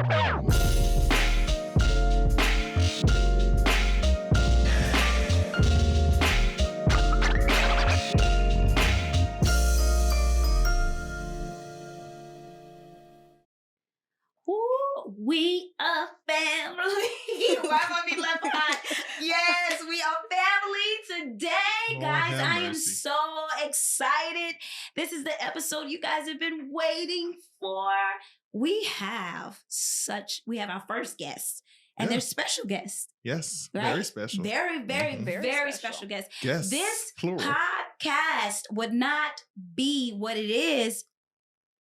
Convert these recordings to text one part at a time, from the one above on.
We are family. Why am I being left behind? Yes, we are family today, Lord guys. have I am mercy. so excited. This is the episode you guys have been waiting for. We have our first guest, and they're special guests. Yes, right? very special. Very special guests. Yes, This plural. podcast would not be what it is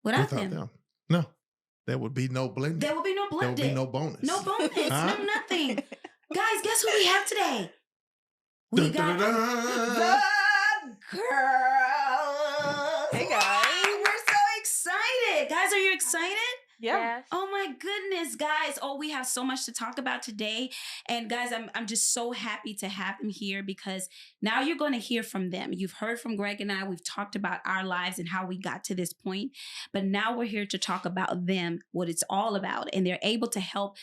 without them. No. There would be no blending. There will be no blending. There will be no bonus. No bonus. Huh? No nothing. Guys, guess who we have today? We Dun, got dun, dun, dun. the girls. Hey, guys. We're so excited. Guys, are you excited? Yeah. Oh my goodness, guys. Oh, we have so much to talk about today. And guys, I'm just so happy to have them here because now you're going to hear from them. You've heard from Greg and I. We've talked about our lives and how we got to this point. But now we're here to talk about them, what it's all about. And they're able to help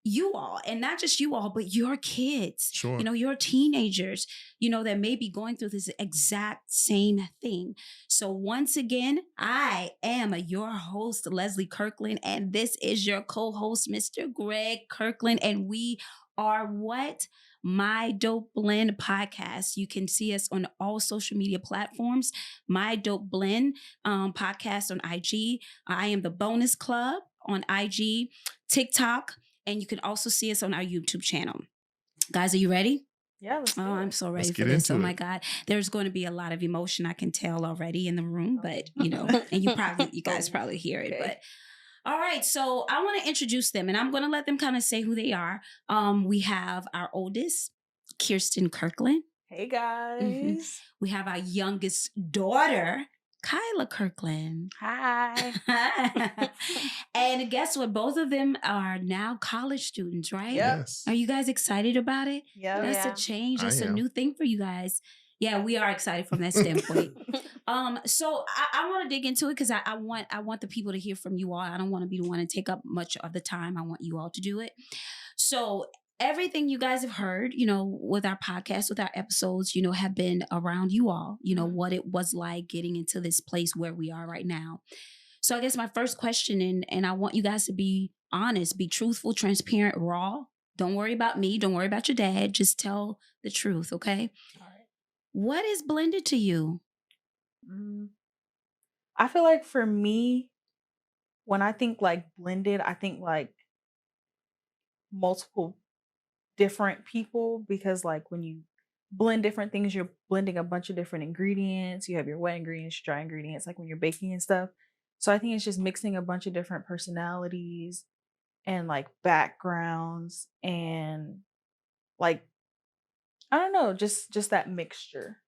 you all, and not just you all, but your kids, Sure. Your teenagers, that may be going through this exact same thing. So once again, I am your host, Leslie Kirkland, and this is your co-host, Mr. Greg Kirkland, and we are what? My Dope Blend podcast. You can see us on all social media platforms. My Dope Blend podcast on IG. I am the Bonus Club on IG, TikTok, and you can also see us on our YouTube channel. Guys, are you ready? Yeah. I'm so ready for this. Oh my God. There's going to be a lot of emotion, I can tell already in the room, but and you guys probably hear it. But all right, so I want to introduce them and I'm going to let them kind of say who they are. We have our oldest, Kirsten Kirkland. Hey guys. Mm-hmm. We have our youngest daughter, Kyla Kirkland. Hi. And guess what? Both of them are now college students, right? Yep. Yes. Are you guys excited about it? Yeah. That's a change. That's a am. new thing for you guys. Yeah, we are excited from that standpoint. So I want to dig into it because I want the people to hear from you all. I don't want to be the one to take up much of the time. I want you all to do it. So everything you guys have heard, with our podcast, with our episodes, have been around you all, what it was like getting into this place where we are right now. So I guess my first question, and I want you guys to be honest, be truthful, transparent, raw. Don't worry about me. Don't worry about your dad. Just tell the truth, okay? All right. What is blended to you? I feel like for me, when I think like blended, I think like multiple different people because like when you blend different things, you're blending a bunch of different ingredients. You have your wet ingredients, dry ingredients, like when you're baking and stuff. So I think it's just mixing a bunch of different personalities and like backgrounds and like, I don't know, just that mixture.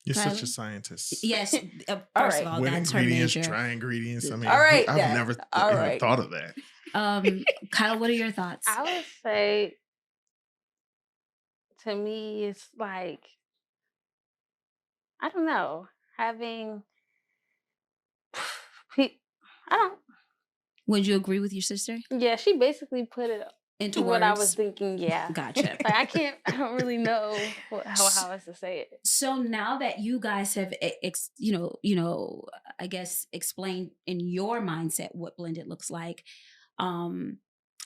You're Kyla? such a scientist. Yes, All first right. of all, Wet that's her ingredients, major. dry ingredients. I mean, All right, I've Dad. never All even right. thought of that. Kyle, what are your thoughts? I would say, to me, it's like, I don't know, having, Would you agree with your sister? yeah, she basically put it Into what I words? was thinking, yeah. Gotcha. Like, I don't really know how else to say it. So now that you guys have, I guess explained in your mindset what blended looks like, and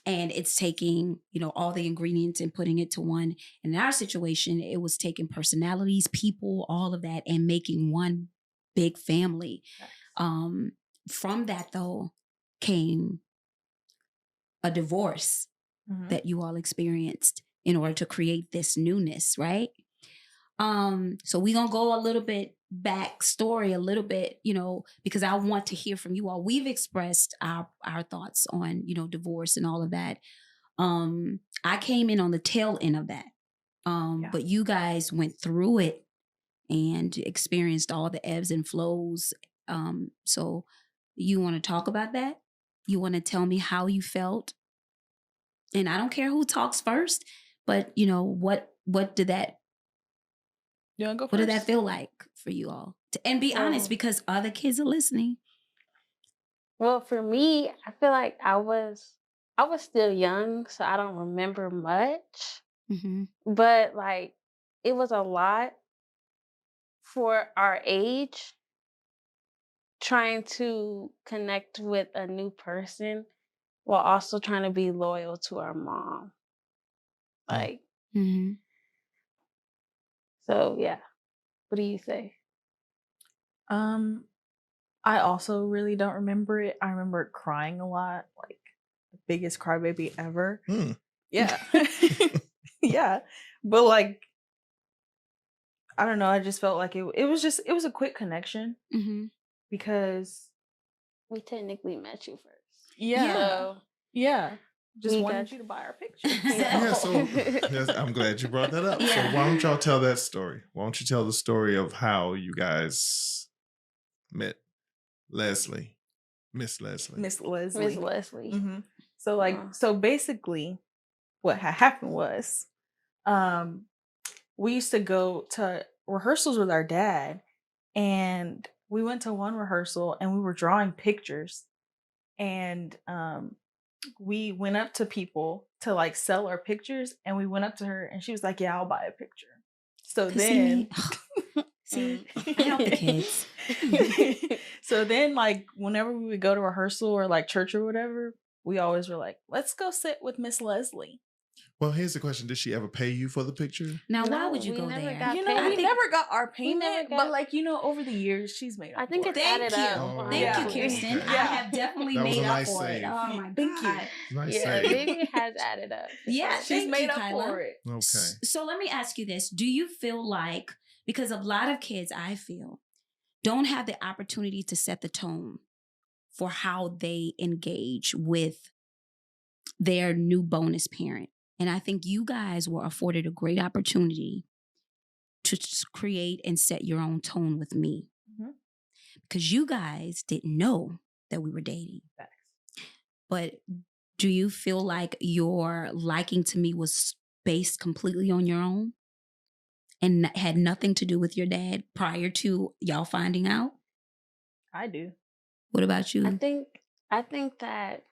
it's taking, all the ingredients and putting it to one. In our situation, it was taking personalities, people, all of that, and making one big family. From that, though, came a divorce that you all experienced in order to create this newness, right? So we're going to go a little bit backstory, a little bit, because I want to hear from you all. We've expressed our thoughts on, divorce and all of that. I came in on the tail end of that. But you guys went through it and experienced all the ebbs and flows. So you want to talk about that? You want to tell me how you felt? And I don't care who talks first, but what did that You want to go first? what did that feel like for you all? And be honest, because other kids are listening. Well, for me, I feel like I was I was still young, so I don't remember much. Mm-hmm. But like, it was a lot for our age trying to connect with a new person while also trying to be loyal to our mom. Mm. Like, Mm-hmm. so yeah. What do you say? Um, I also really don't remember it. I remember crying a lot, like the biggest crybaby ever. Hmm. Yeah. Yeah. But like, I don't know, I just felt like it was a quick connection Mm-hmm. because We technically met you first. yeah. So Yeah. Just we wanted got you to buy our picture. Yeah, So. so yes, I'm glad you brought that up. So Yeah. why don't y'all tell that story? Why don't you tell the story of how you guys met Leslie, Miss Leslie? Miss Leslie. Miss Leslie. hmm So like, so basically, what had happened was, we used to go to rehearsals with our dad, and we went to one rehearsal and we were drawing pictures, and we went up to people to like sell our pictures, and we went up to her and she was like, "Yeah, I'll buy a picture." So then. See, I help the kids. So then, like, whenever we would go to rehearsal or like church or whatever, we always were like, let's go sit with Miss Leslie. Well, here's the question: did she ever pay you for the picture? Now, why No, would you we go never there? got You know, paid. we never got our payment, never but got- like, you know, over the years, she's made up I think for it's it. Thank added you. up. Oh, Thank yeah. you, Kirsten. Okay. I have definitely That was made a up nice for it. save. Oh my Thank you. God. Nice Yeah, save. maybe it has added up. Yeah, She's thank made you, up Kyla. for it. Okay. So let me ask you this. Do you feel like, because a lot of kids, I feel, don't have the opportunity to set the tone for how they engage with their new bonus parent? And I think you guys were afforded a great opportunity to create and set your own tone with me. Mhm. Because you guys didn't know that we were dating. Facts. But do you feel like your liking to me was based completely on your own and had nothing to do with your dad prior to y'all finding out? I do. What about you? I think that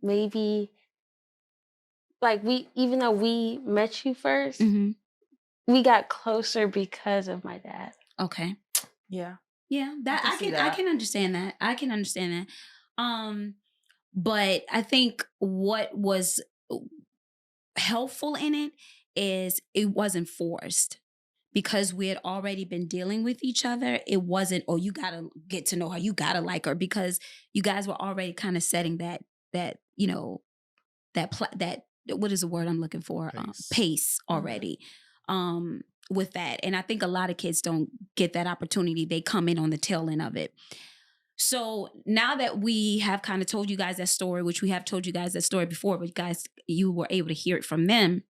maybe like even though we met you 1st, Mm-hmm. we got closer because of my dad. Okay. Yeah. Yeah, that can I see can that. I can understand that. I can understand that. But I think what was helpful in it is it wasn't forced. Because we had already been dealing with each other, it wasn't, oh, you gotta get to know her, you gotta like her, because you guys were already kind of setting that you know that what is the word I'm looking for, pace already, with that. And I think a lot of kids don't get that opportunity. They come in on the tail end of it. So now that we have kind of told you guys that story, which we have told you guys that story before, but you were able to hear it from them.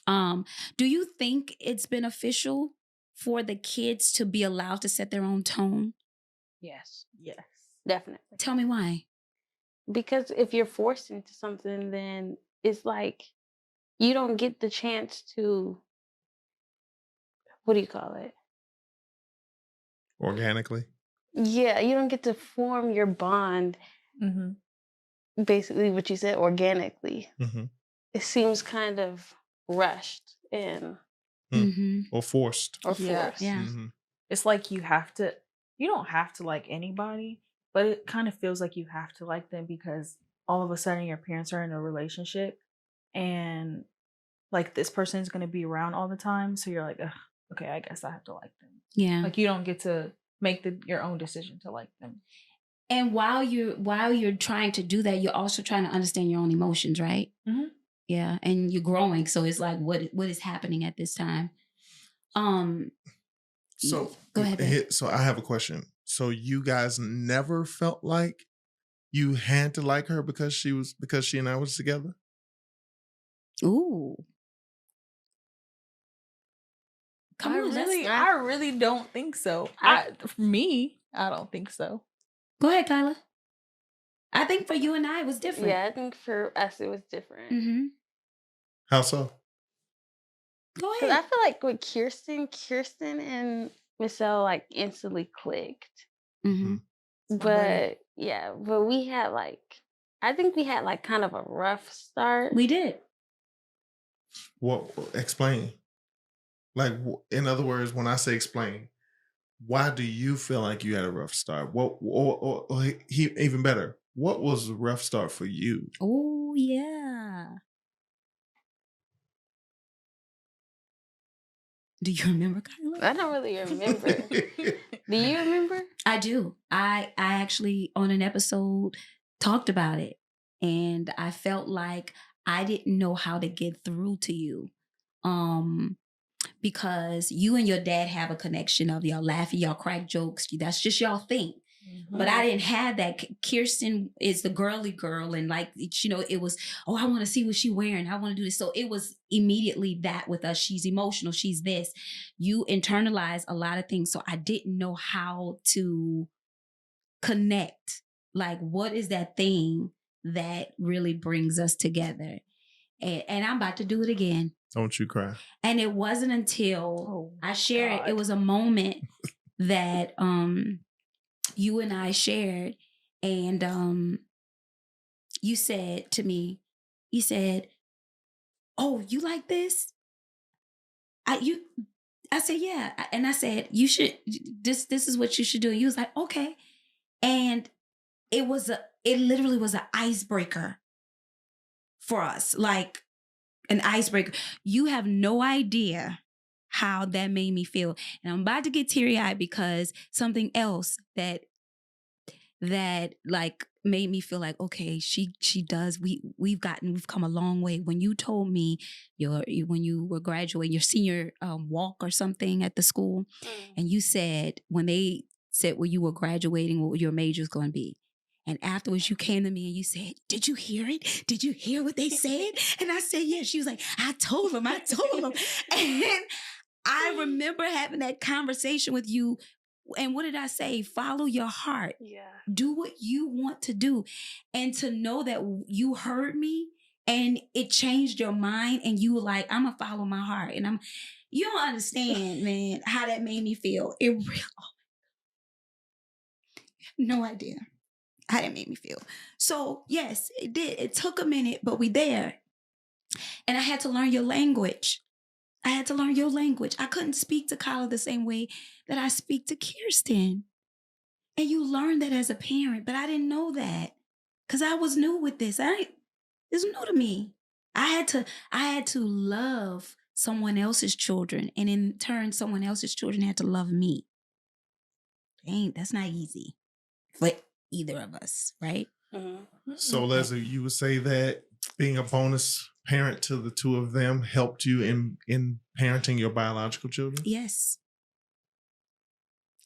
Do you think it's beneficial for the kids to be allowed to set their own tone? Yes, Yes. definitely. Tell me why. Because if you're forced into something, then it's like you don't get the chance to, what do you call it? Organically. Yeah, you don't get to form your bond, Mm-hmm. basically what you said, organically. Mm-hmm. It seems kind of rushed and Mm-hmm. Or forced. or Yeah. forced. Yeah. Mm-hmm. It's like you don't have to like anybody, but it kind of feels like you have to like them because all of a sudden your parents are in a relationship and like this person's going to be around all the time. So you're like, ugh, okay, I guess I have to like them. Yeah. Like you don't get to make your own decision to like them. And while you're trying to do that, you're also trying to understand your own emotions, right? Mhm. Yeah. And you're growing. So it's like, what is happening at this time? So Go ahead, babe. So I have a question. So you guys never felt like you had to like her because she and I was together? Ooh. Come on, I really don't think so. For me, I don't think so. Go ahead, Kyla. I think for you and I, it was different. Yeah, I think for us it was different. Mm-hmm. How so? Go Because ahead. I feel like with Kirsten and Michelle like instantly clicked. Mm-hmm. Somebody. but we had like, I think we had like kind of a rough start. We did. What? Explain. Like, in other words, when I say explain, why do you feel like you had a rough start? What? Or even better, what was a rough start for you? Oh, yeah. Do you remember, Kyla? I don't really remember. Do you remember? I do. I actually on an episode talked about it, and I felt like I didn't know how to get through to you. Because you and your dad have a connection of y'all laughing, y'all crack jokes. That's just y'all thing. But I didn't have that. Kirsten is the girly girl, and like, it was, oh, I want to see what she's wearing. I want to do this. So it was immediately that with us. She's emotional. She's this. You internalize a lot of things. So I didn't know how to connect. Like, what is that thing that really brings us together? And I'm about to do it again. Don't you cry. And it wasn't until I shared it was a moment that you and I shared, and you said to me, you said, "Oh, you like this?" I said, "Yeah." And I said, "You should, this is what you should do." And you was like, "Okay." And it literally was an icebreaker for us. Like, an icebreaker. You have no idea how that made me feel. And I'm about to get teary-eyed because something else that like made me feel like, okay, she does. We've come a long way. When you told me when you were graduating your senior walk or something at the school, and you said when they said when you were graduating what your major is going to be. And afterwards, you came to me and you said, "Did you hear it? Did you hear what they said?" And I said, "Yeah." She was like, I told them. And I remember having that conversation with you. And what did I say? Follow your heart. Yeah. Do what you want to do. And to know that you heard me and it changed your mind and you were like, I'm going to follow my heart. And you don't understand, man, how that made me feel. It really, no idea how that made me feel. So yes, it did. It took a minute, but we there. And I had to learn your language. I couldn't speak to Kyla the same way that I speak to Kirsten. And you learn that as a parent, but I didn't know that because I was new with this. It's new to me. I had to love someone else's children, and in turn, someone else's children had to love me. That's not easy for either of us, right? Mm-hmm. So, Leslie, you would say that being a bonus parent to the two of them helped you in parenting your biological children? Yes.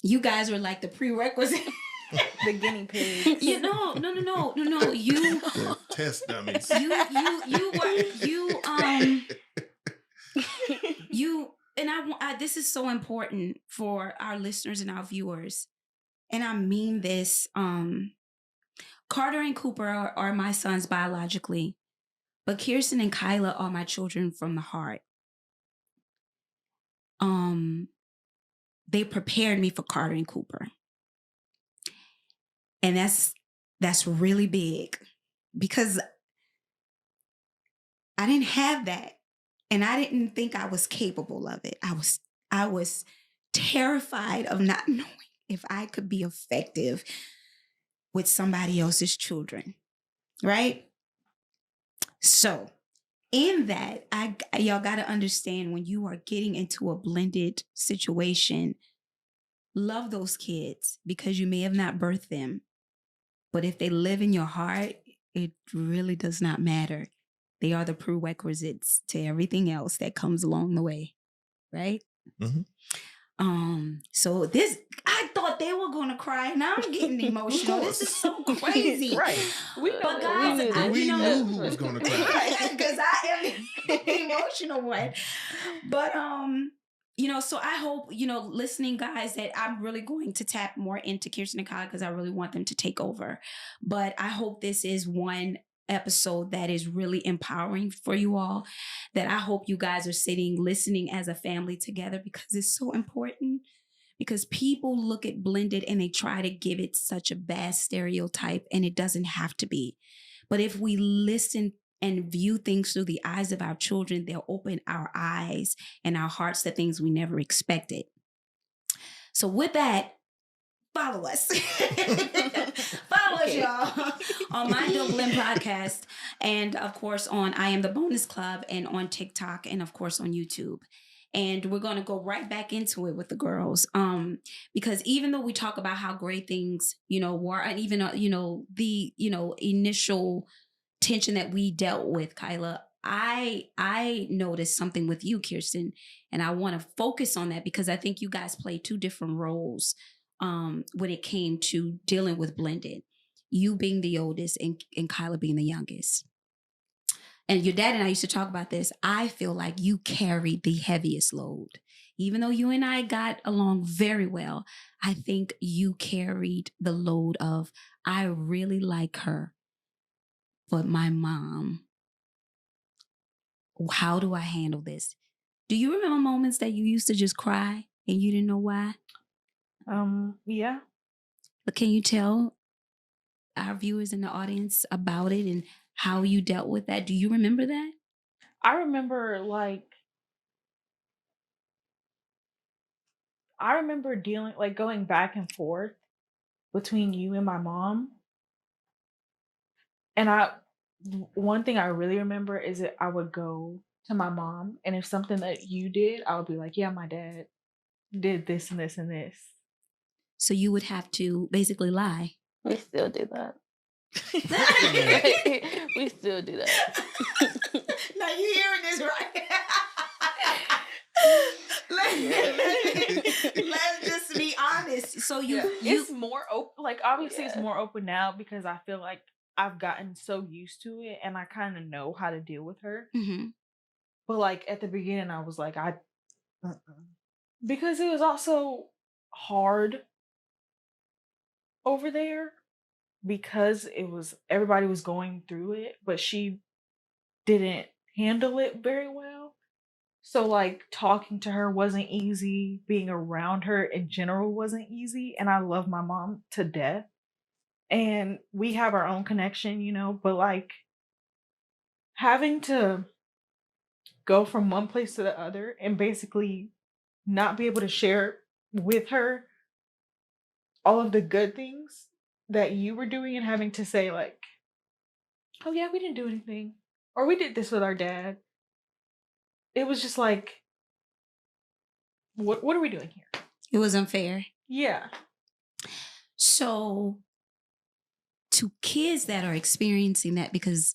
You guys were like the prerequisite. The guinea pigs. No. You The test dummies. This is so important for our listeners and our viewers. And I mean this, Carter and Cooper are my sons biologically, but Kirsten and Kyla are my children from the heart. They prepared me for Carter and Cooper. And that's really big because I didn't have that. And I didn't think I was capable of it. I was terrified of not knowing if I could be effective with somebody else's children. Right? So in that, y'all got to understand when you are getting into a blended situation, love those kids because you may have not birthed them. But if they live in your heart, it really does not matter. They are the prerequisites to everything else that comes along the way. Right? Mm-hmm. So I thought they were going to cry. Now I'm getting emotional. This is so crazy. Right. But guys, we knew who was going to cry. Because I am the emotional one. But, so I hope, listening guys, that I'm really going to tap more into Kirsten and Kyla because I really want them to take over. But I hope this is one episode that is really empowering for you all, that I hope you guys are sitting, listening as a family together because it's so important. because people look at blended and they try to give it such a bad stereotype, and it doesn't have to be. But if we listen and view things through the eyes of our children, they'll open our eyes and our hearts to things we never expected. So with that, follow us. Follow us, y'all, on My Dope Blend podcast. And of course, on I Am the Bonus Club, and on TikTok, and of course on YouTube. And we're going to go right back into it with the girls. Because even though we talk about how great things, were, and even, the, initial tension that we dealt with, Kyla, I noticed something with you, Kirsten, and I want to focus on that because I think you guys play two different roles when it came to dealing with blended. You being the oldest and Kyla being the youngest. And your dad and I used to talk about this. I feel like you carried the heaviest load. Even though you and I got along very well, I think you carried the load of, I really like her, but my mom, how do I handle this? Do you remember moments that you used to just cry and you didn't know why? Yeah. But can you tell our viewers in the audience about it and how you dealt with that? Do you remember that? I remember dealing, going back and forth between you and my mom. And one thing I really remember is that I would go to my mom, and if something that you did, I would be like, yeah, my dad did this and this and this. So you would have to basically lie. We still do that. We still do that. Now you hearing this right? Let's just be honest. So it's more open. Obviously, it's more open now because I feel like I've gotten so used to it, and I kind of know how to deal with her. Mm-hmm. But at the beginning, I was like, because it was also hard over there because everybody was going through it, but she didn't handle it very well. So talking to her wasn't easy. Being around her in general wasn't easy. And I love my mom to death. And we have our own connection, but having to go from one place to the other and basically not be able to share with her all of the good things that you were doing, and having to say oh yeah, we didn't do anything, or we did this with our dad. It was just what are we doing here? It was unfair. Yeah. So to kids that are experiencing that, because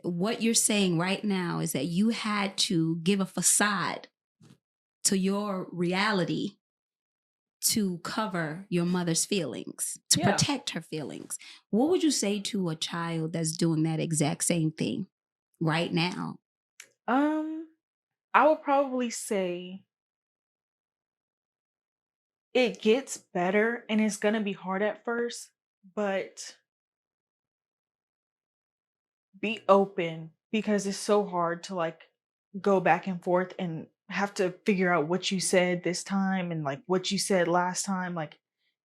what you're saying right now is that you had to give a facade to your reality to cover your mother's feelings, to protect her feelings. What would you say to a child that's doing that exact same thing right now? I would probably say it gets better, and it's gonna be hard at first, but be open, because it's so hard to go back and forth and have to figure out what you said this time and what you said last time.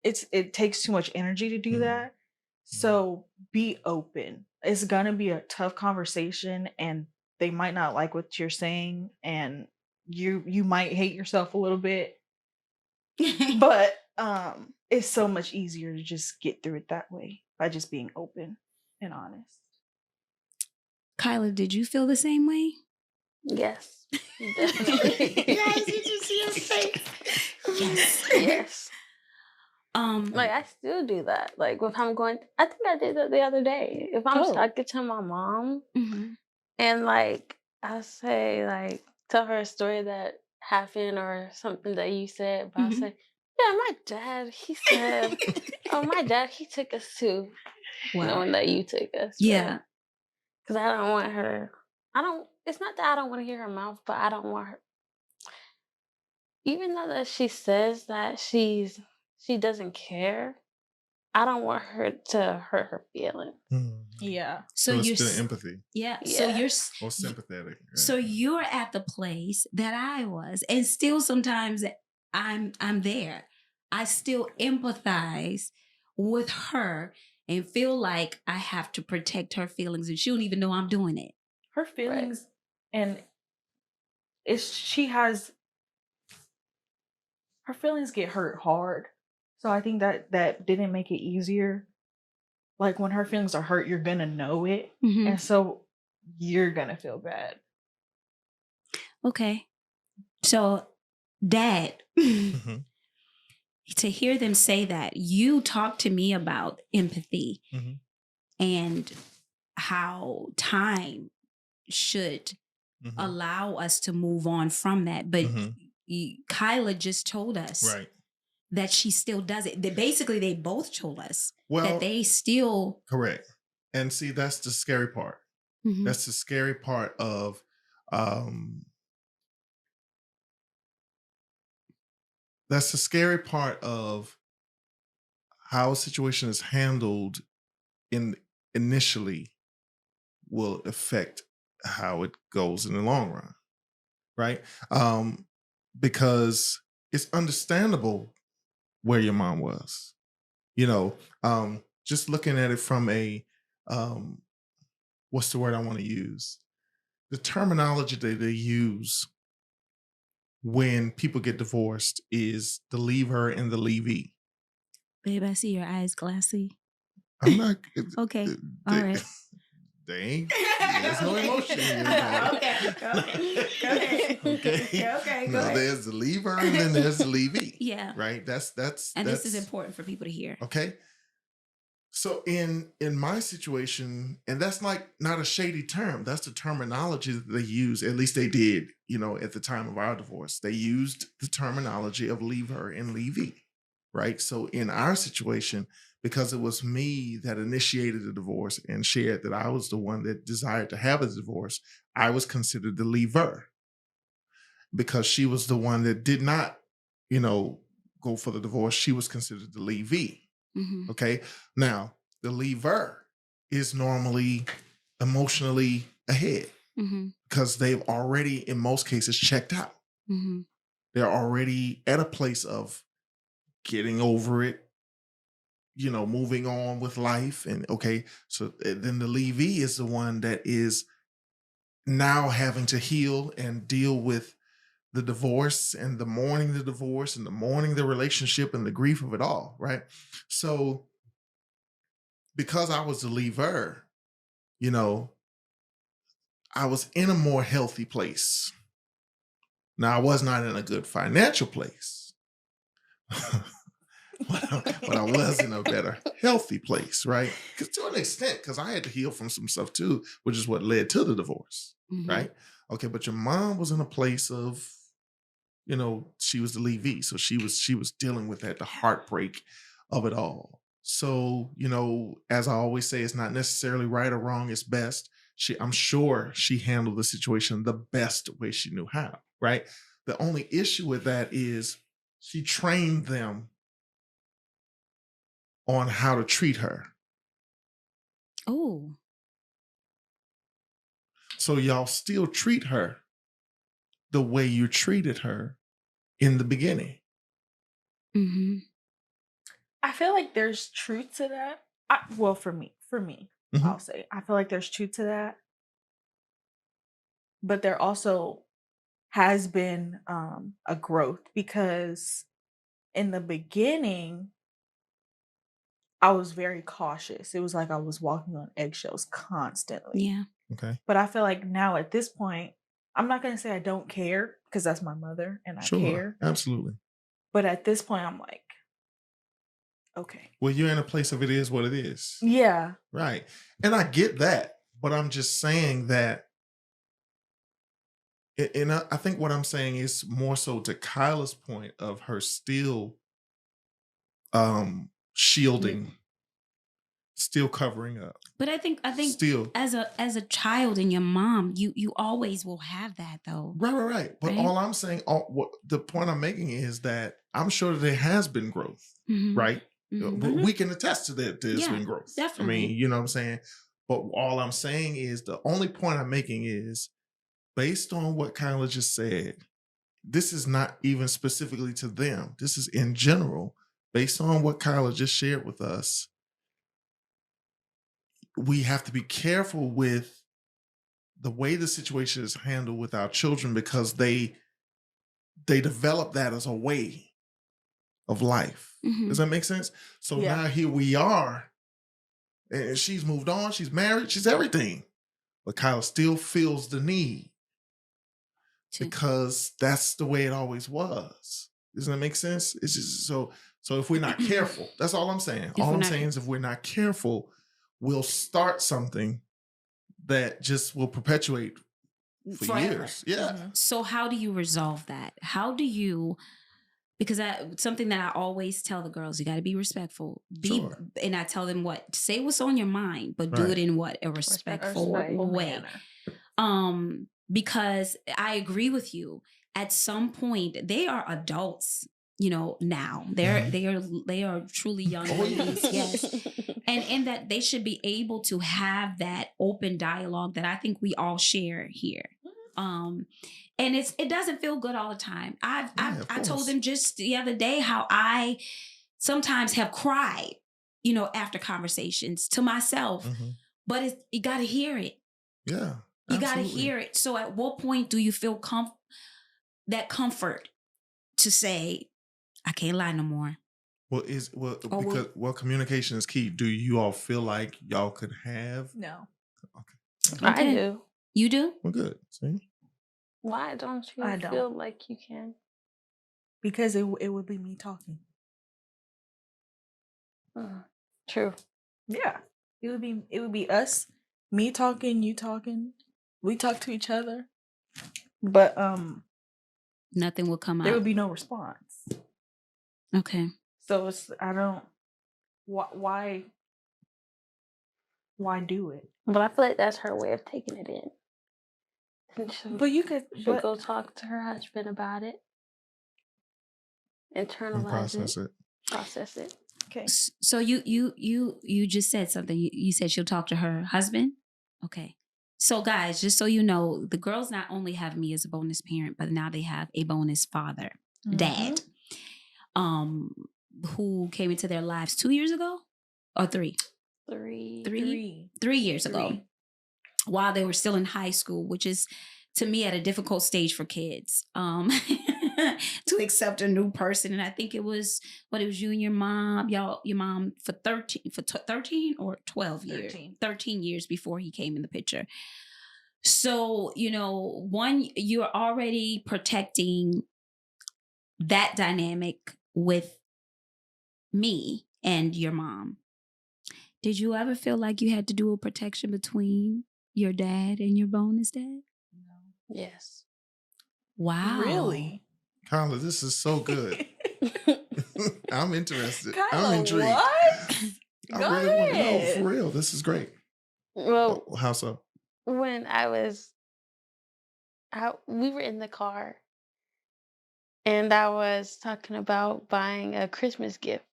It takes too much energy to do that. So be open. It's gonna be a tough conversation, and they might not like what you're saying, and you might hate yourself a little bit. But it's so much easier to just get through it that way by just being open and honest. Kyla, did you feel the same way? Yes, definitely. Guys, did you see his face? Yes. Yes. I still do that. If I'm going, I think I did that the other day. If I'm talking to my mom, and I'll say tell her a story that happened or something that you said, but I'll say, yeah, my dad, he said, oh, my dad, he took us to, knowing that you took us. Yeah. Because I don't want her, it's not that I don't want to hear her mouth, but I don't want her, even though that she says that she doesn't care, I don't want her to hurt her feelings. Yeah. So you're still empathy. Yeah. So you're or sympathetic. Right? So you're at the place that I was, and still sometimes I'm there. I still empathize with her and feel like I have to protect her feelings, and she don't even know I'm doing it. Her feelings, and she has her feelings get hurt hard. So I think that didn't make it easier. Like when her feelings are hurt, you're gonna know it, Mhm. and so you're gonna feel bad. Okay. So, Dad, Mhm. to hear them say that, you talked to me about empathy Mhm. and how time should Mhm. allow us to move on from that. But Mhm. Kyla just told us Right. that she still does it. Basically, they both told us that Well, they still. correct. And see, that's the scary part. Mhm. That's the scary part of um that's the scary part of how a situation is handled in initially will affect how it goes in the long run, right? Because it's understandable where your mom was. You know, just looking at it from a what's the word I want to use? The terminology that they use when people get divorced is the leaver and the leavee. Babe, I see your eyes glassy. I'm not. Okay. They, All right. they ain't. There's no emotion here. Man. Okay. Go ahead. Okay. Okay. Go No, ahead. there's the leaver and then there's the leavee. Yeah. Right. And this is important for people to hear. Okay. So in my situation, and that's like not a shady term. That's the terminology that they use. At least they did, at the time of our divorce. They used the terminology of leaver and leavee, right? So in our situation, because it was me that initiated the divorce and shared that I was the one that desired to have a divorce, I was considered the leaver because she was the one that did not, go for the divorce. She was considered the leavee. Mhm. Okay. Now, the leaver is normally emotionally ahead Mhm. because they've already, in most cases, checked out. Mhm. They're already at a place of getting over it, moving on with life. And okay, so then the leavee is the one that is now having to heal and deal with the divorce and the mourning the divorce and the mourning the relationship and the grief of it all. Right. So, because I was the leaver, you know, I was in a more healthy place. Now, I was not in a good financial place, but I was in a better healthy place, right? Because to an extent, because I had to heal from some stuff too, which is what led to the divorce, Mhm. right? Okay, but your mom was in a place of, she was the leavee, so she was dealing with that, the heartbreak of it all. So, as I always say, it's not necessarily right or wrong, it's best. I'm sure she handled the situation the best way she knew how, right? The only issue with that is she trained them on how to treat her. Oh. So y'all still treat her the way you treated her in the beginning. Mhm. I feel like there's truth to that. Well, for me, Mhm. I'll say I feel like there's truth to that, but there also has been a growth because in the beginning I was very cautious. It was like I was walking on eggshells constantly. Yeah. Okay. But I feel like now at this point, I'm not going to say I don't care because that's my mother and I Sure. care. Absolutely. But at this point, I'm like, okay. Well, you're in a place of it is what it is. Yeah. Right. And I get that, but I'm just saying that, and I think what I'm saying is more so to Kyla's point of her still shielding, still covering up. But I think Still. as a child and your mom, you always will have that though. Right. But Right? all I'm saying, the point I'm making is that I'm sure that there has been growth, Mhm. right? Mhm. We can attest to that there's Yeah, been growth. definitely. I mean, you know what I'm saying? But all I'm saying is the only point I'm making is based on what Kyla just said, this is not even specifically to them. This is in general, based on what Kyla just shared with us. We have to be careful with the way the situation is handled with our children, because they develop that as a way of life. Mhm. Does that make sense? So Yeah. now here we are, and she's moved on, she's married, she's everything. But Kyla still feels the need because that's the way it always was. Doesn't that make sense? It's just so if we're not careful, that's all I'm saying. All I'm saying is if we're not careful, we'll start something that just will perpetuate for Forever. years. Yeah. Mhm. So how do you resolve that? How do you, because something that I always tell the girls, you got to be respectful. Sure. And I tell them say what's on your mind, but do Right. it in what? A respectful way. manner. Because I agree with you. At some point, they are adults, now. They are truly young Oh, ladies. Yes. And in that they should be able to have that open dialogue that I think we all share here. And it doesn't feel good all the time. I told course. them just the other day how I sometimes have cried, after conversations to myself, Mhm. but you got to hear it. Yeah. You got to absolutely. hear it. So at what point do you feel that comfort to say, I can't lie no more? Well, communication is key. Do you all feel like y'all could have? No. I Okay. do. You do? Well, good. See? Why don't you I don't. feel like you can? Because it would be me talking. True. Yeah. It would be us, me talking, you talking. We talk to each other. But Nothing will come there out. would be no response. Okay. So why do it? But I feel like that's her way of taking it in. And But you could she'll go talk to her husband about it. And Internalize process it. it. Process it. Okay. So you just said something. You said she'll talk to her husband. Okay. So guys, just so you know, the girls not only have me as a bonus parent, but now they have a bonus father, dad, who came into their lives 2 years ago or 3? 3 years ago, while they were still in high school, which is to me at a difficult stage for kids to accept a new person. And I think it was you and your mom, your mom for 13 or 12 years, 13 years before he came in the picture. So, you're already protecting that dynamic with me and your mom. Did you ever feel like you had to do a protection between your dad and your bonus dad? No. Yes. Wow. Really? Kyla, this is so good. I'm interested. Kyla, I'm intrigued. What? I Go really want to know, ahead. for real. This is great. Well, How so? when I was out, we were in the car, and I was talking about buying a Christmas gift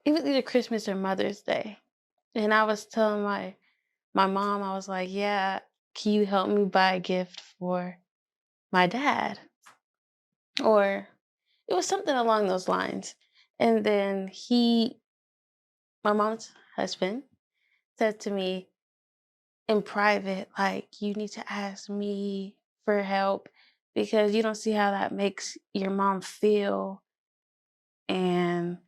it was either Christmas or Mother's Day. And I was telling my mom, I was like, yeah, can you help me buy a gift for my dad? Or it was something along those lines. And then my mom's husband, said to me in private, like, you need to ask me for help because you don't see how that makes your mom feel. And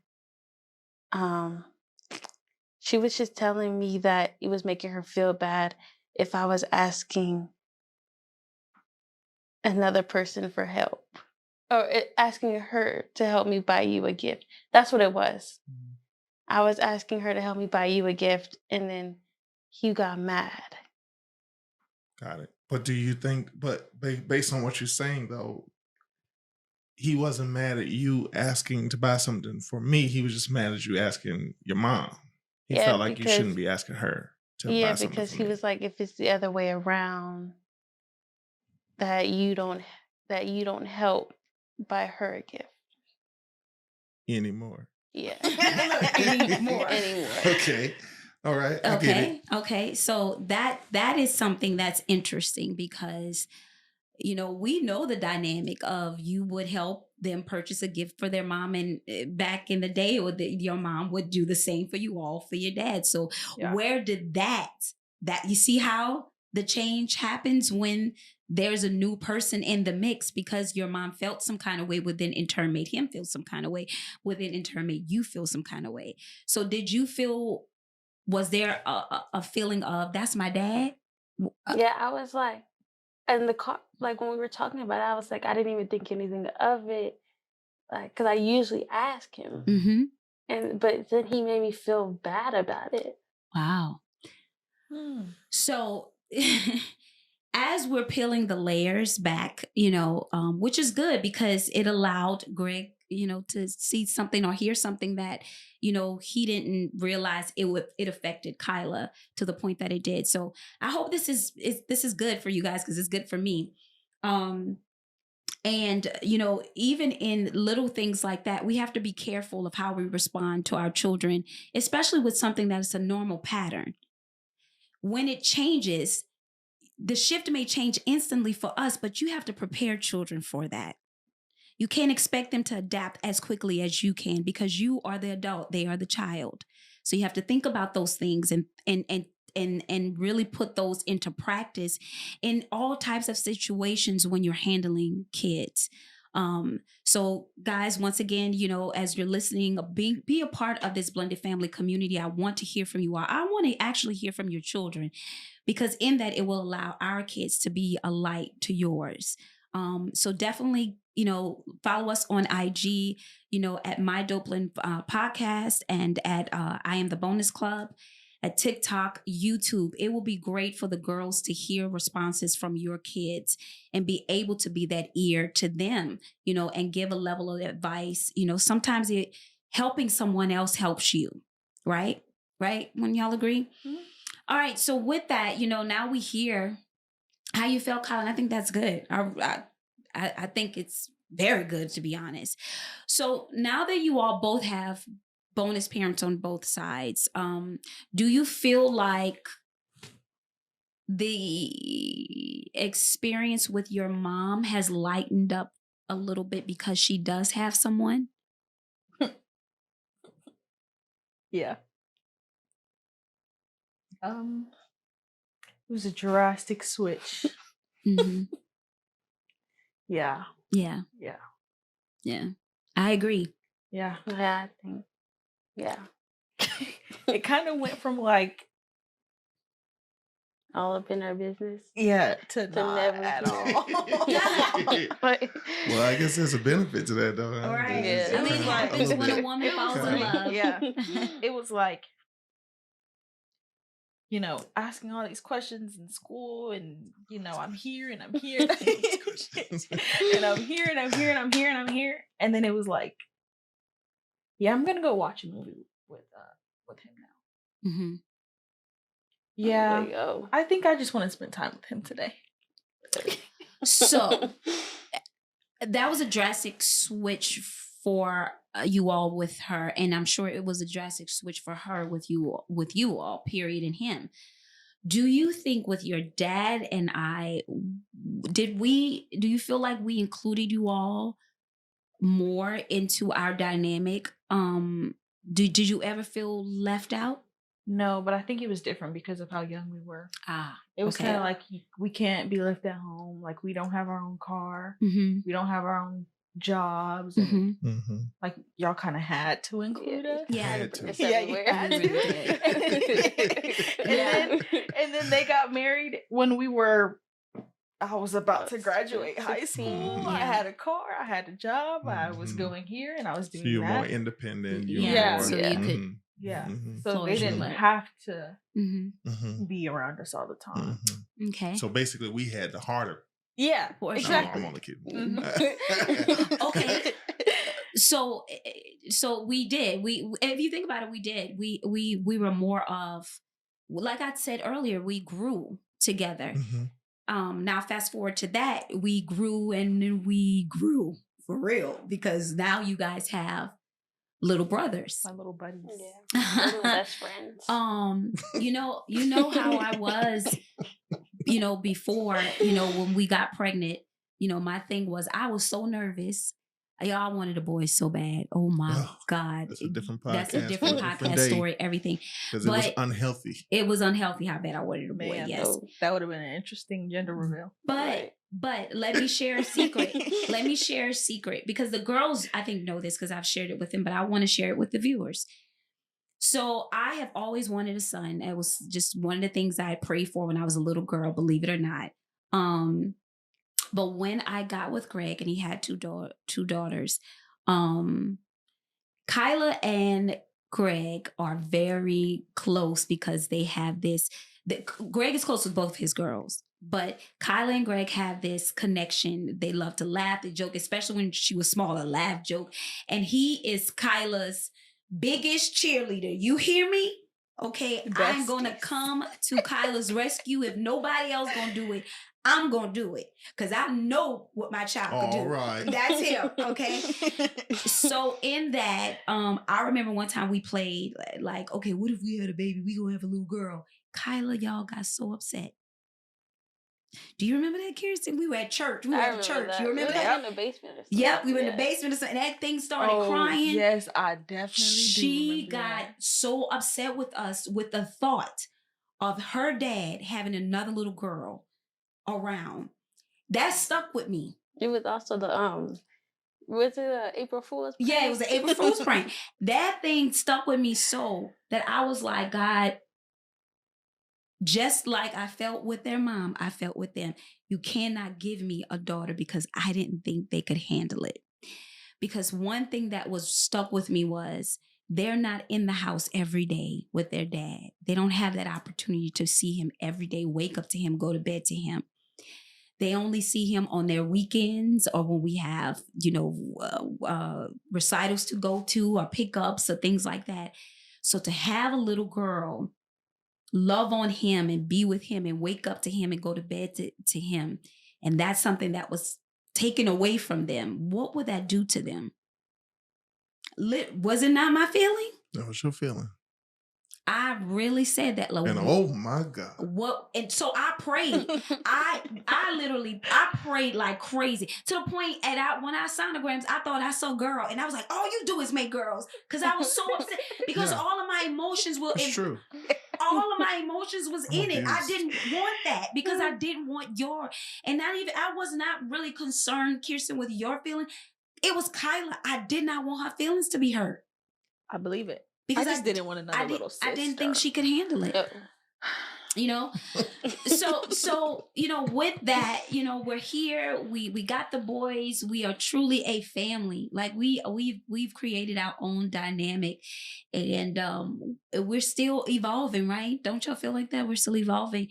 she was just telling me that it was making her feel bad if I was asking another person for help or asking her to help me buy you a gift. That's what it was. Mhm. I was asking her to help me buy you a gift, and then he got mad. Got it. But do you think, based on what you're saying though, he wasn't mad at you asking to buy something for me. He was just mad at you asking your mom. He Yeah, felt like you because- shouldn't be asking her to buy Yeah, something because for he me. was like, if it's the other way around, that you don't help buy her a gift. Anymore. Yeah. Anymore. Anymore. Okay. All right, I get it. Okay. So that is something that's interesting because we know the dynamic of you would help them purchase a gift for their mom, and back in the day, or your mom would do the same for you all for your dad. So Yeah. where did that you see how the change happens when there's a new person in the mix, because your mom felt some kind of way, would then in turn made him feel some kind of way, would then in turn made you feel some kind of way. So did you feel, was there a feeling of that's my dad? Yeah, I was like, in the car, like when we were talking about it, I was like, I didn't even think anything of it, like, because I usually ask him, Mm-hmm. but then he made me feel bad about it. Wow. So as we're peeling the layers back, which is good because it allowed Greg, to see something or hear something that, he didn't realize it affected Kyla to the point that it did. So I hope this is good for you guys, because it's good for me. And, even in little things like that, we have to be careful of how we respond to our children, especially with something that is a normal pattern. When it changes, the shift may change instantly for us, but you have to prepare children for that. You can't expect them to adapt as quickly as you can, because you are the adult, they are the child. So you have to think about those things and really put those into practice in all types of situations when you're handling kids. So guys, once again, as you're listening, be a part of this blended family community. I want to hear from you all. I want to actually hear from your children, because in that it will allow our kids to be a light to yours. So definitely, follow us on IG, at My Dopeland podcast, and at I Am the Bonus Club, at TikTok, YouTube. It will be great for the girls to hear responses from your kids and be able to be that ear to them, and give a level of advice. Sometimes helping someone else helps you, right? Right? When y'all agree? Mm-hmm. All right. So with that, now we hear how you felt, Colin. I think that's good. I think it's very good, to be honest. So now that you all both have bonus parents on both sides, do you feel like the experience with your mom has lightened up a little bit because she does have someone? Yeah. It was a drastic switch. Mm-hmm. Yeah. Yeah. Yeah. Yeah. I agree. Yeah. Yeah, I think. Yeah. It kind of went from like all up in our business. Yeah, to not never at do. all. Well, I guess there's a benefit to that, though. All right. Yeah. I mean, it happens when a woman It was falls in like- love. Yeah. It was like, asking all these questions in school, and I'm here and I'm here, and I'm here and I'm here and I'm here and I'm here, and then it was like, yeah, I'm gonna go watch a movie with him now. Mm-hmm. Yeah, Like, oh. I think I just want to spend time with him today. So that was a drastic switch for you all with her, and I'm sure it was a drastic switch for her with you all, period, and him. Do you think with your dad and I, do you feel like we included you all more into our dynamic? Did you ever feel left out? No, but I think it was different because of how young we were. It was okay. kind of like we can't be left at home. Like, we don't have our own car. Mm-hmm. We don't have our own jobs, and Mm-hmm. like y'all kind of had to include us. Yeah, Had to. Yeah, you had to. And then they got married when I was about to graduate high school. I had a car, I had a job, I was going here and I was doing so you're that. more independent. Yeah. So you could. Yeah. Mm-hmm. So they didn't have to Mm-hmm. be around us all the time. Mm-hmm. Okay. So basically, we had the harder. Yeah, exactly. I'm only kidding. Mhm. Okay. So we did. We if you think about it, we did. We were more of, like I said earlier, we grew together. Mm-hmm. Now fast forward to that, we grew and then we grew for real, because now you guys have little brothers. My little buddies. Yeah. Little best friends. You know how I was, before, when we got pregnant, my thing was I was so nervous. Y'all wanted a boy so bad. Oh my God. That's a different podcast. That's a different podcast story, everything. Because it was unhealthy. It was unhealthy how bad I wanted a boy, Man, yes. that would have been an interesting gender reveal. But let me share a secret. Let me share a secret, because the girls, I think, know this because I've shared it with them, but I want to share it with the viewers. So I have always wanted a son. It was just one of the things I prayed for when I was a little girl, believe it or not. But when I got with Greg and he had two daughters, Kyla and Greg are very close because they have this. Greg is close with both his girls, but Kyla and Greg have this connection. They love to laugh, they joke, especially when she was smaller, laugh, joke. And he is Kyla's biggest cheerleader. You hear me? Okay, I'm going to come to Kyla's rescue. If nobody else going to do it, I'm going to do it, because I know what my child can do. Right. That's him, okay? So in that, I remember one time we played like, okay, what if we had a baby? We going to have a little girl. Kyla, y'all got so upset. Do you remember that, Kirsten? We were at church. We were at church. That. You remember we that? were in the basement. Or Yep, we were in the basement or something. And that thing started crying. Yes, I definitely do. She got so upset with us with the thought of her dad having another little girl around. That stuck with me. It was also the was it a April Fool's prank? Yeah, it was an April Fool's prank. That thing stuck with me so that I was like, God, just like I felt with their mom, I felt with them. You cannot give me a daughter because I didn't think they could handle it. Because one thing that was stuck with me was they're not in the house every day with their dad. They don't have that opportunity to see him every day, wake up to him, go to bed to him. They only see him on their weekends or when we have, recitals to go to or pickups or things like that. So to have a little girl love on him and be with him and wake up to him and go to bed to him, and that's something that was taken away from them, what would that do to them? Was it not my feeling? That was your feeling. I really said that, Lord. And oh my God. What? And so I prayed. I prayed like crazy to the point when I sonograms, I thought I saw girl, and I was like, all you do is make girls, because I was so upset because all of my emotions were. It's true. All of my emotions was in it. I didn't want that because I didn't want and I was not really concerned, Kirsten, with your feeling. It was Kyla. I did not want her feelings to be hurt. I believe it. Because I just didn't want another little sister. I didn't think she could handle it. So with that, we're here. We got the boys. We are truly a family. Like we've created our own dynamic, and we're still evolving, right? Don't y'all feel like that? We're still evolving.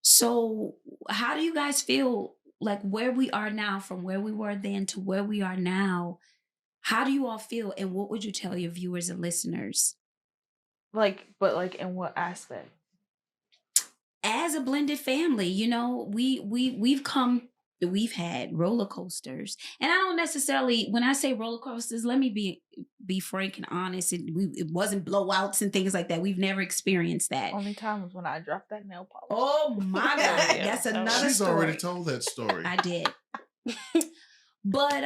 So how do you guys feel like where we are now, from where we were then to where we are now? How do you all feel, and what would you tell your viewers and listeners? But in what aspect? As a blended family, we've had roller coasters, and I don't necessarily, when I say roller coasters, let me be frank and honest. It wasn't blowouts and things like that. We've never experienced that. Only time was when I dropped that nail polish. Oh my God, that's another She's story. already told that story. I did. But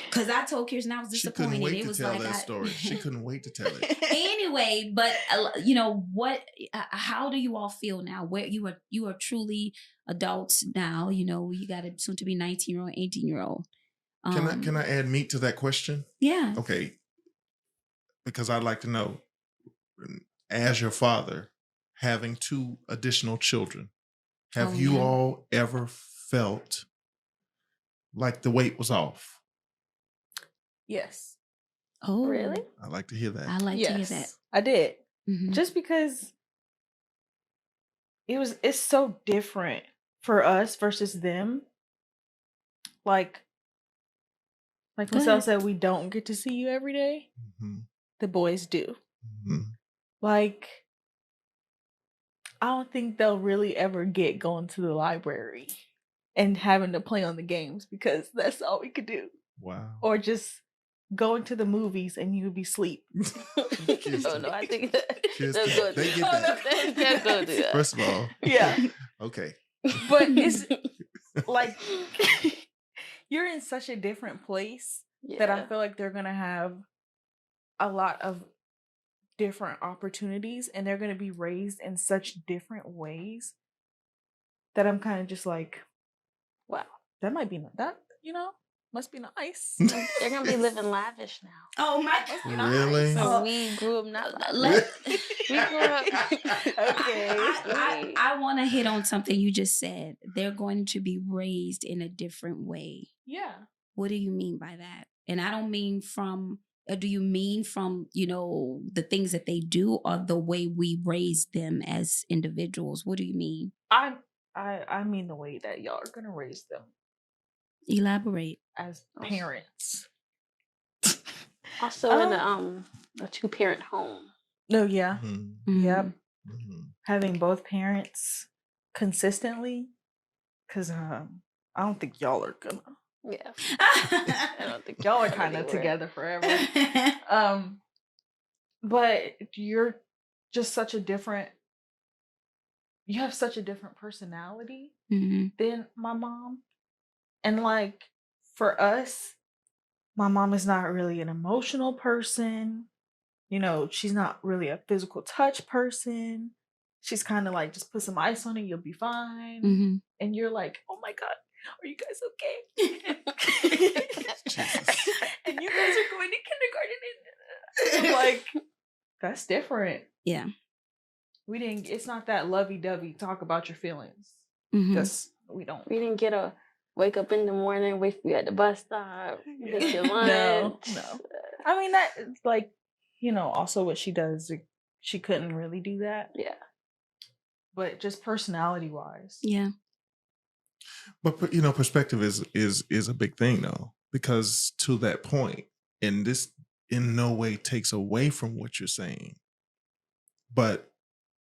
because I told Kirsten I was disappointed. She couldn't wait it to was tell like that story. She couldn't wait to tell it. Anyway, but what? How do you all feel now? Where you are truly adults now. You got a soon to be 19-year-old, 18-year-old. Can I add meat to that question? Yeah. Okay. Because I'd like to know, as your father, having 2 additional children, have you all ever felt like the weight was off? Yes. Oh, really? I like to hear that. I like to hear that. I did. Mm-hmm. Just because it's so different for us versus them. Like Michelle said, we don't get to see you every day. Mm-hmm. The boys do. Mm-hmm. Like, I don't think they'll really ever get going to the library and having to play on the games, because that's all we could do. Wow. Or just going to the movies and you would be asleep. Oh no, I think that Kirsten, they'll go they do get that. that. They'll go do that. First of all, Yeah. okay. But it's like you're in such a different place that I Yeah. feel like they're gonna have a lot of different opportunities and they're gonna be raised in such different ways that I'm kind of just like, Wow. that might be that, must be nice. They're gonna be living lavish now. Oh my Really? So Oh, we grew up not lavish. let- We grew up. Okay. I want to hit on something you just said. They're going to be raised in a different way. Yeah. What do you mean by that? And I don't mean from, do you mean from, the things that they do or the way we raise them as individuals? What do you mean? I mean the way that y'all are gonna raise them Elaborate. as parents. Also in a 2-parent home. No, yeah. Mhm, Yep. mhm. Having both parents consistently. Cause I don't think y'all are gonna. Yeah. I don't think Y'all are that's kind of anywhere. together forever. But you're just such a different. You have such a different personality Mhm. than my mom, and like for us, my mom is not really an emotional person. She's not really a physical touch person. She's kind of like, just put some ice on it, you'll be fine. Mhm. And you're like, oh my God, are you guys okay? Jesus. And you guys are going to kindergarten. And like, that's different. Yeah. It's not that lovey-dovey talk about your feelings. Mhm. We don't. We didn't get a wake up in the morning, wait for you at the bus stop, get your lunch. No. I mean, that like, also what she does, she couldn't really do that. Yeah. But just personality wise. Yeah. But perspective is a big thing though, because to that point, and this in no way takes away from what you're saying, but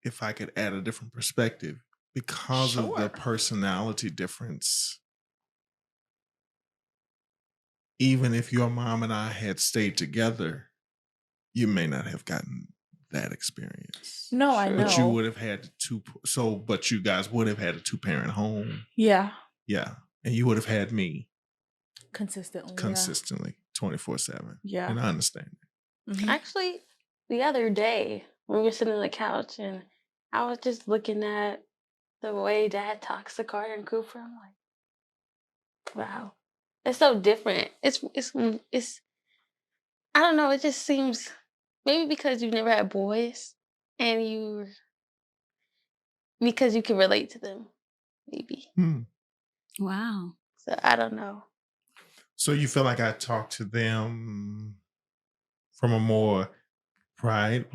if I could add a different perspective, because of the Sure. personality difference, even if your mom and I had stayed together, you may not have gotten that experience. No, I know. But you would have had but you guys would have had a 2-parent home. Yeah. Yeah. And you would have had me Consistently. 24/7. Yeah. And I understand that. Mhm. Actually, the other day when we were sitting on the couch and I was just looking at the way Dad talks to Carter and Cooper, I'm like, wow, it's so different. It's I don't know. It just seems maybe because you've never had boys and because you can relate to them, maybe. Hmm. Wow. So I don't know. So you feel like I talked to them from a more proud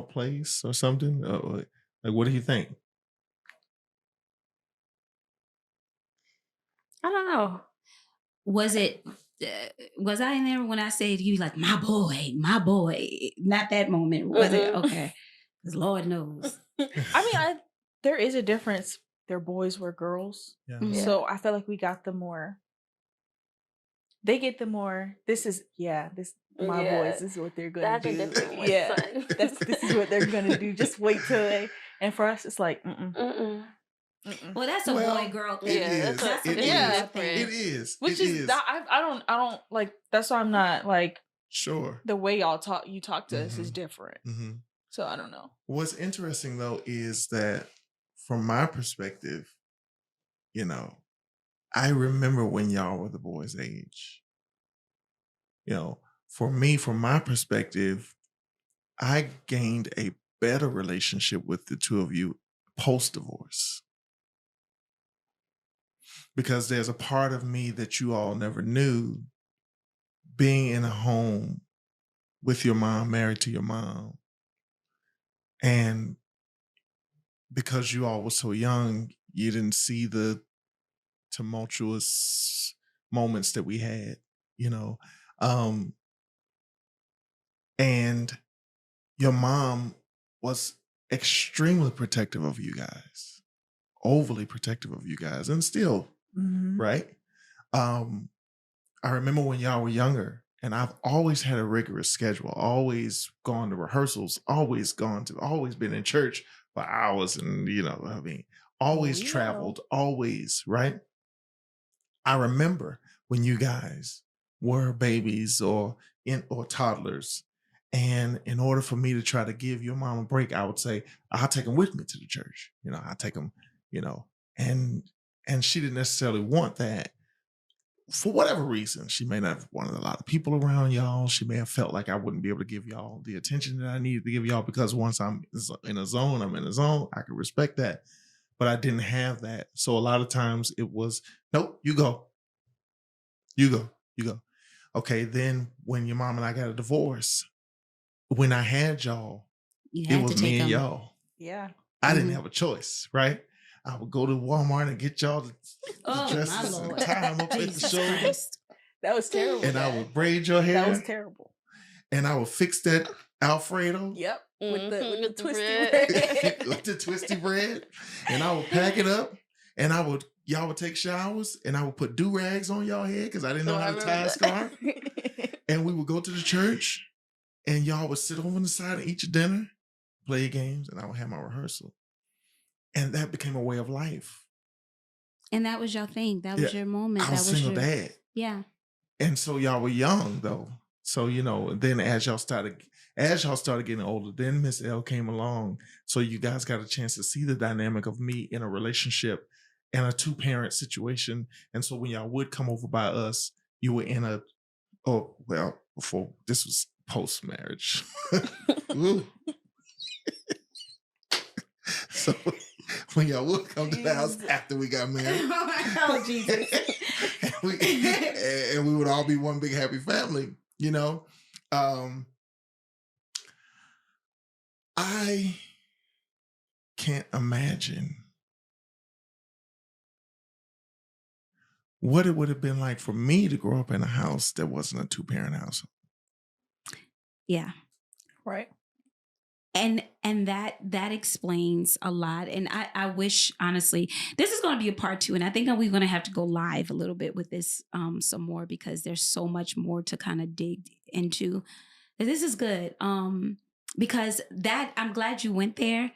place or something? Like, what do you think? I don't know. Was I in there when I said to you like my boy? Not that moment. Was it? Mm-mm. Okay. Because Lord knows. I mean, there is a difference. Their boys were girls. Yeah. Mhm. So I feel like we got the more. They get the more. This is my Yeah. boys. This is what they're gonna That's a do. different one, Yeah, son. this is what they're gonna do. Just wait till they. And for us, it's like, Mm-mm. Well, that's a Well, boy girl It thing. Yeah, is. that's a It boy yeah. girl is. thing. It is. which It is I don't like. That's why I'm not like Sure. the way you talk to us is Mhm. different. Hmm. So I don't know. What's interesting though is that from my perspective, I remember when y'all were the boys' age. For me, from my perspective, I gained a better relationship with the two of you post-divorce. Because there's a part of me that you all never knew, being in a home with your mom, married to your mom. And because you all were so young, you didn't see the tumultuous moments that we had, you know. And your mom was extremely protective of you guys, overly protective of you guys, and still, Mhm. right? I remember when y'all were younger And I've always had a rigorous schedule, always gone to rehearsals, always been in church for hours. And, always We know. traveled, always, right? I remember when you guys were babies or toddlers. And in order for me to try to give your mom a break, I would say, I'll take them with me to the church. I'll take them, and she didn't necessarily want that. For whatever reason, she may not have wanted a lot of people around y'all. She may have felt like I wouldn't be able to give y'all the attention that I needed to give y'all, because once I'm in a zone, I'm in a zone. I can respect that. But I didn't have that. So a lot of times it was, nope, you go. You go. You go. Okay, then when your mom and I got a divorce, when I had y'all, it was me and y'all. Yeah. I didn't have a choice, right? I would go to Walmart and get y'all the dresses and tie them up at the shoulder. That was terrible. And I would braid your hair. That was terrible. And I would fix that Alfredo. Yep. With the twisty bread. With the twisty bread. And I would pack it up, and y'all would take showers, and I would put do-rags on y'all head because I didn't know how to tie a scarf. And we would go to the church, and y'all would sit over on the side and eat your dinner, play games, and I would have my rehearsal. And that became a way of life. And that was your thing. That was your moment. I was single dad. Yeah. And so y'all were young though. So, then as y'all started getting older, then Miss L came along. So you guys got a chance to see the dynamic of me in a relationship and a 2-parent situation. And so when y'all would come over by us, you were in before this was post-marriage. So when y'all would come to the house after we got married, Oh, Jesus. and we would all be one big happy family, I can't imagine what it would have been like for me to grow up in a house that wasn't a 2-parent household. Yeah. Right. And that explains a lot. And I wish, honestly, this is going to be a part 2. And I think we're going to have to go live a little bit with this some more, because there's so much more to kind of dig into. This is good. Because I'm glad you went there,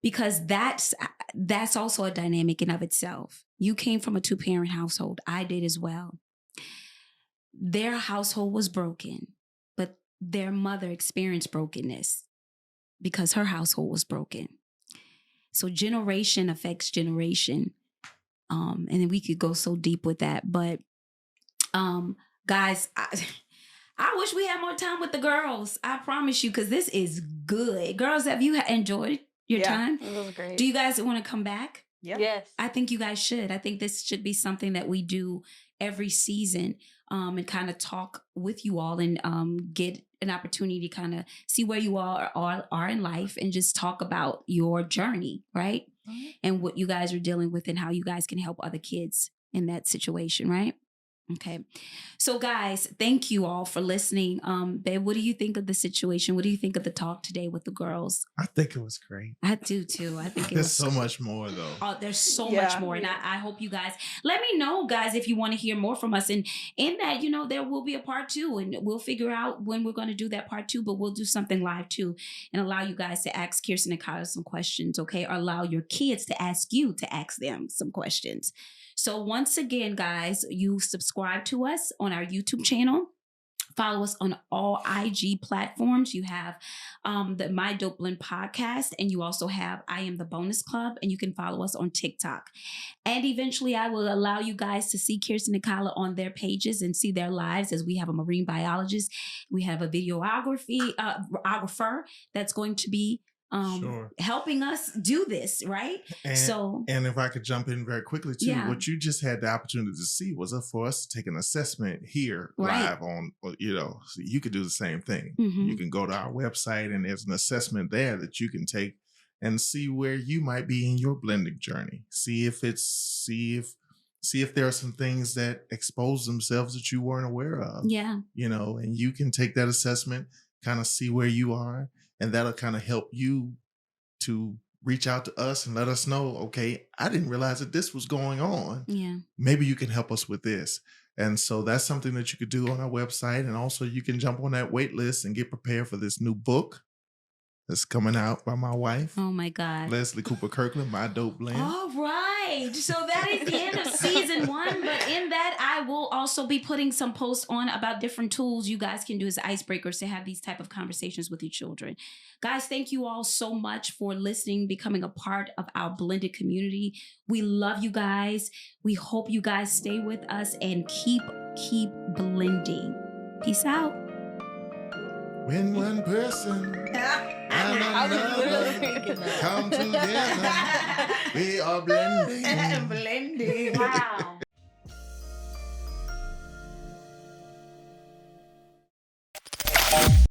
because that's also a dynamic in of itself. You came from a 2-parent household. I did as well. Their household was broken, but their mother experienced brokenness because her household was broken. So generation affects generation. And then we could go so deep with that. But guys, I wish we had more time with the girls. I promise you, because this is good. Girls, have you enjoyed your time? It was great. Do you guys want to come back? Yep. Yes. I think you guys should. I think this should be something that we do every season, and kind of talk with you all, and get an opportunity to kind of see where you all are in life, and just talk about your journey, right? Mm-hmm. And what you guys are dealing with, and how you guys can help other kids in that situation, right? Okay. So guys, thank you all for listening. Babe, what do you think of the situation? What do you think of the talk today with the girls? I think it was great. I do too. I think there's so much more though. Oh, there's so much more. And I hope you guys let me know, guys, if you want to hear more from us. And in that, there will be a part 2, and we'll figure out when we're going to do that part 2, but we'll do something live too, and allow you guys to ask Kirsten and Kyla some questions. Okay. Or allow your kids to ask you to ask them some questions. So once again, guys, you subscribe to us on our YouTube channel. Follow us on all IG platforms. You have the My Dope Blend podcast, and you also have I Am the Bonus Club, and you can follow us on TikTok. And eventually I will allow you guys to see Kirsten and Kyla on their pages and see their lives, as we have a marine biologist. We have a videographer that's going to be helping us do this, right? And if I could jump in very quickly too, what you just had the opportunity to see was for us to take an assessment here live on, so you could do the same thing. Mm-hmm. You can go to our website, and there's an assessment there that you can take and see where you might be in your blending journey. See if there are some things that expose themselves that you weren't aware of. Yeah. And you can take that assessment, kind of see where you are. And that'll kind of help you to reach out to us and let us know, okay, I didn't realize that this was going on. Yeah. Maybe you can help us with this. And so that's something that you could do on our website. And also you can jump on that wait list and get prepared for this new book that's coming out by my wife. Oh my God. Leslie Cooper Kirkland, My Dope Blend. All right. So that is the end of season 1. But in that, I will also be putting some posts on about different tools you guys can do as icebreakers to have these type of conversations with your children. Guys, thank you all so much for listening, becoming a part of our blended community. We love you guys. We hope you guys stay with us and keep blending. Peace out. When one person and another come together, we are blending. Blending. Wow.